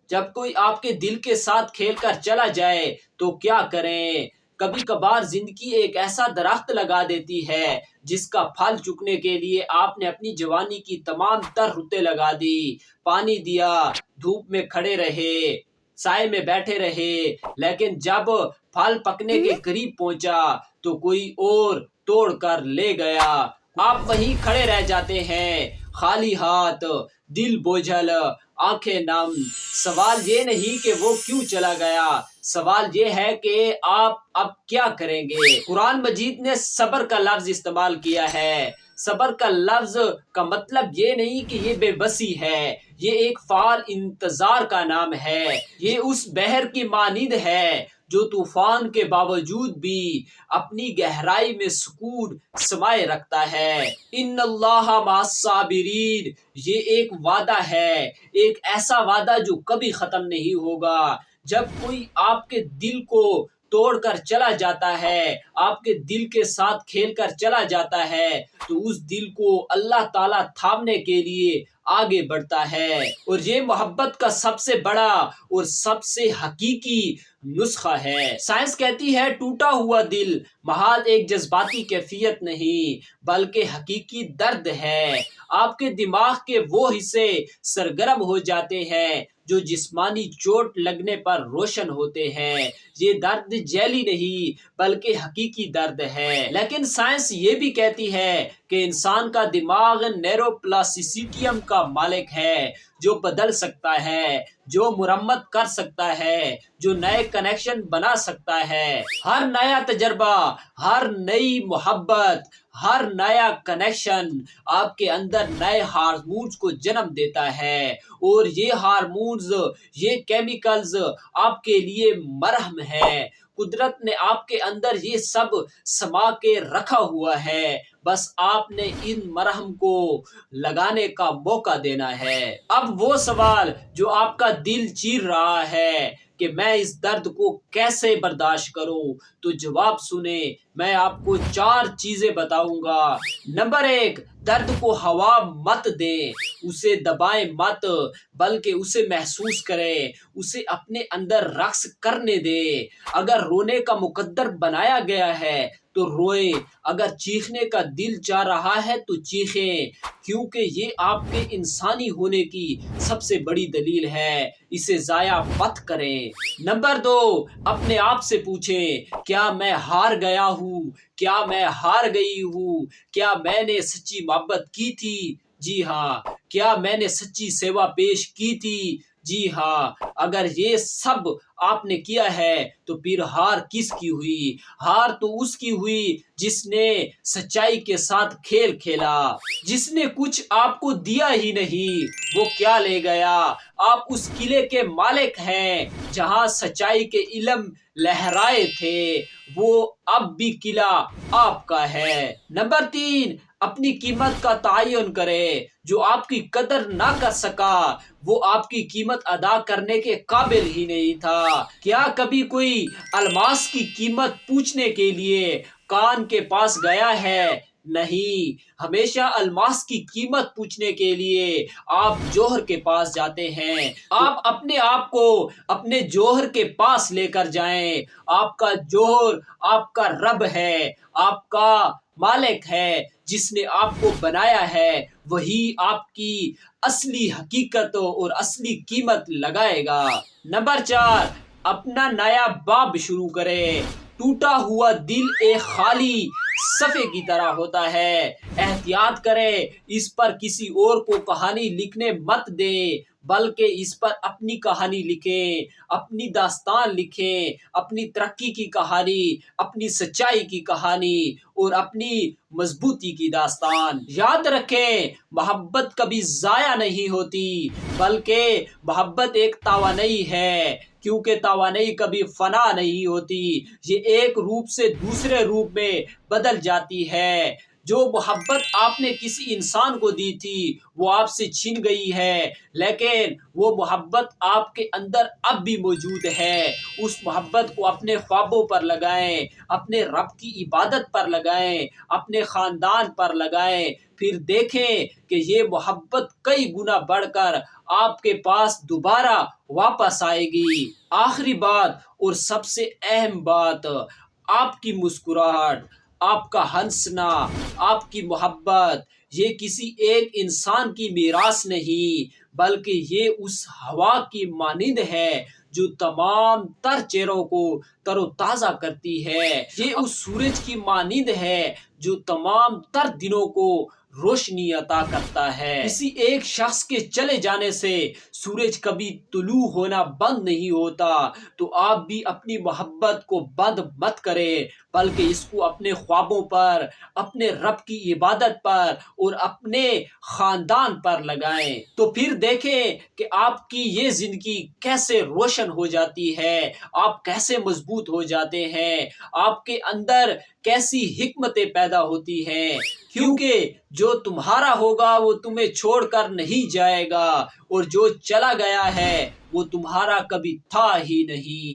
جب کوئی آپ کے دل کے ساتھ کھیل کر چلا جائے تو کیا کریں؟ کبھی کبھار زندگی ایک ایسا درخت لگا دیتی ہے جس کا پھل چکنے کے لیے آپ نے اپنی جوانی کی تمام تر رتیں لگا دی، پانی دیا، دھوپ میں کھڑے رہے، سائے میں بیٹھے رہے، لیکن جب پھل پکنے کے قریب پہنچا تو کوئی اور توڑ کر لے گیا۔ آپ وہیں کھڑے رہ جاتے ہیں، خالی ہاتھ، دل بوجھل، آنکھیں نم۔ سوال یہ نہیں کہ وہ کیوں چلا گیا، سوال یہ ہے کہ آپ اب کیا کریں گے؟ قرآن مجید نے صبر کا لفظ استعمال کیا ہے۔ صبر کا لفظ کا مطلب یہ نہیں کہ یہ بے بسی ہے، یہ ایک فعال انتظار کا نام ہے۔ یہ اس بحر کی مانند ہے جو طوفان کے باوجود بھی اپنی گہرائی میں سکون سمائے رکھتا ہے۔ ان اللہ مع الصابرین، یہ ایک وعدہ ہے، ایک ایسا وعدہ جو کبھی ختم نہیں ہوگا۔ جب کوئی آپ کے دل کو توڑ کر چلا جاتا ہے، آپ کے دل کے ساتھ کھیل کر چلا جاتا ہے، تو اس دل کو اللہ تعالیٰ تھامنے کے لیے آگے بڑھتا ہے، اور یہ محبت کا سب سے بڑا اور سب سے حقیقی نسخہ ہے۔ سائنس کہتی ہے ٹوٹا ہوا دل محض ایک جذباتی کیفیت نہیں بلکہ حقیقی درد ہے۔ آپ کے دماغ کے وہ حصے سرگرم ہو جاتے ہیں جو جسمانی چوٹ لگنے پر روشن ہوتے ہیں۔ یہ درد جعلی نہیں بلکہ حقیقی درد ہے۔ لیکن سائنس یہ بھی کہتی ہے کہ انسان کا دماغ نیرو پلاسٹیسٹیم کا مالک ہے، جو بدل سکتا ہے، جو مرمت کر سکتا ہے، جو نئے کنیکشن بنا سکتا ہے۔ ہر نیا تجربہ، ہر نئی محبت، ہر نیا کنیکشن آپ کے اندر نئے ہارمونز کو جنم دیتا ہے، اور یہ ہارمونز، یہ کیمیکلز آپ کے لیے مرہم ہے۔ قدرت نے آپ کے اندر یہ سب سما کے رکھا ہوا ہے، بس آپ نے ان مرہم کو لگانے کا موقع دینا ہے۔ اب وہ سوال جو آپ کا دل چیر رہا ہے کہ میں اس درد کو کیسے برداشت کروں، تو جواب سنیں، میں آپ کو 4 چیزیں بتاؤں گا۔ نمبر 1، درد کو ہوا مت دیں، اسے دبائیں مت، بلکہ اسے محسوس کریں، اسے اپنے اندر رقص کرنے دیں۔ اگر رونے کا مقدر بنایا گیا ہے تو روئیں، اگر چیخنے کا دل چاہ رہا ہے تو چیخیں، کیونکہ یہ آپ کے انسانی ہونے کی سب سے بڑی دلیل ہے، اسے ضائع مت کریں۔ نمبر 2، اپنے آپ سے پوچھیں، کیا میں ہار گیا ہوں؟ کیا میں ہار گئی ہوں؟ کیا میں نے سچی محبت کی تھی؟ جی ہاں۔ کیا میں نے سچی سیوا پیش کی تھی؟ جی ہاں۔ اگر یہ سب آپ نے کیا ہے تو پھر ہار کس کی ہوئی؟ ہار تو اس کی ہوئی جس نے سچائی کے ساتھ کھیل کھیلا، جس نے کچھ آپ کو دیا ہی نہیں، وہ کیا لے گیا؟ آپ اس قلعے کے مالک ہیں جہاں سچائی کے علم لہرائے تھے، وہ اب بھی قلعہ آپ کا ہے۔ نمبر 3، اپنی قیمت کا تعین کریں۔ جو آپ کی قدر نہ کر سکا وہ آپ کی قیمت ادا کرنے کے قابل ہی نہیں تھا۔ کیا کبھی کوئی الماس کی قیمت پوچھنے کے لیے کان کے پاس گیا ہے؟ نہیں، ہمیشہ الماس کی قیمت پوچھنے کے لیے آپ جوہر کے پاس جاتے ہیں۔ آپ اپنے آپ کو اپنے جوہر کے پاس لے کر جائیں۔ آپ کا جوہر آپ کا رب ہے، آپ کا مالک ہے، جس نے آپ کو بنایا ہے، وہی آپ کی اصلی حقیقت اور اصلی قیمت لگائے گا۔ نمبر 4، اپنا نیا باب شروع کریں۔ ٹوٹا ہوا دل ایک خالی صفحے کی طرح ہوتا ہے، احتیاط کریں، اس پر کسی اور کو کہانی لکھنے مت دیں، بلکہ اس پر اپنی کہانی لکھیں، اپنی داستان لکھیں، اپنی ترقی کی کہانی، اپنی سچائی کی کہانی اور اپنی مضبوطی کی داستان۔ یاد رکھیں، محبت کبھی ضائع نہیں ہوتی، بلکہ محبت ایک توانائی ہے، کیونکہ توانائی کبھی فنا نہیں ہوتی، یہ ایک روپ سے دوسرے روپ میں بدل جاتی ہے۔ جو محبت آپ نے کسی انسان کو دی تھی وہ آپ سے چھن گئی ہے، لیکن وہ محبت آپ کے اندر اب بھی موجود ہے۔ اس محبت کو اپنے خوابوں پر لگائیں، اپنے رب کی عبادت پر لگائیں، اپنے خاندان پر لگائیں، پھر دیکھیں کہ یہ محبت کئی گنا بڑھ کر آپ کے پاس دوبارہ واپس آئے گی۔ آخری بات اور سب سے اہم بات، آپ کی مسکراہٹ، آپ کا ہنسنا، آپ کی محبت، یہ کسی ایک انسان کی میراث نہیں، بلکہ یہ اس ہوا کی مانند ہے جو تمام تر چہروں کو تر و تازہ کرتی ہے۔ یہ اس سورج کی مانند ہے جو تمام تر دنوں کو روشنی عطا کرتا ہے۔ کسی ایک شخص کے چلے جانے سے سورج کبھی طلوع ہونا بند نہیں ہوتا، تو آپ بھی اپنی محبت کو بند مت کریں، بلکہ اس کو اپنے خوابوں پر، اپنے رب کی عبادت پر اور اپنے خاندان پر لگائیں۔ تو پھر دیکھیں کہ آپ کی یہ زندگی کیسے روشن ہو جاتی ہے، آپ کیسے مضبوط ہو جاتے ہیں، آپ کے اندر کیسی حکمتیں پیدا ہوتی ہیں، کیونکہ جو تمہارا ہوگا وہ تمہیں چھوڑ کر نہیں جائے گا، اور جو چلا گیا ہے وہ تمہارا کبھی تھا ہی نہیں۔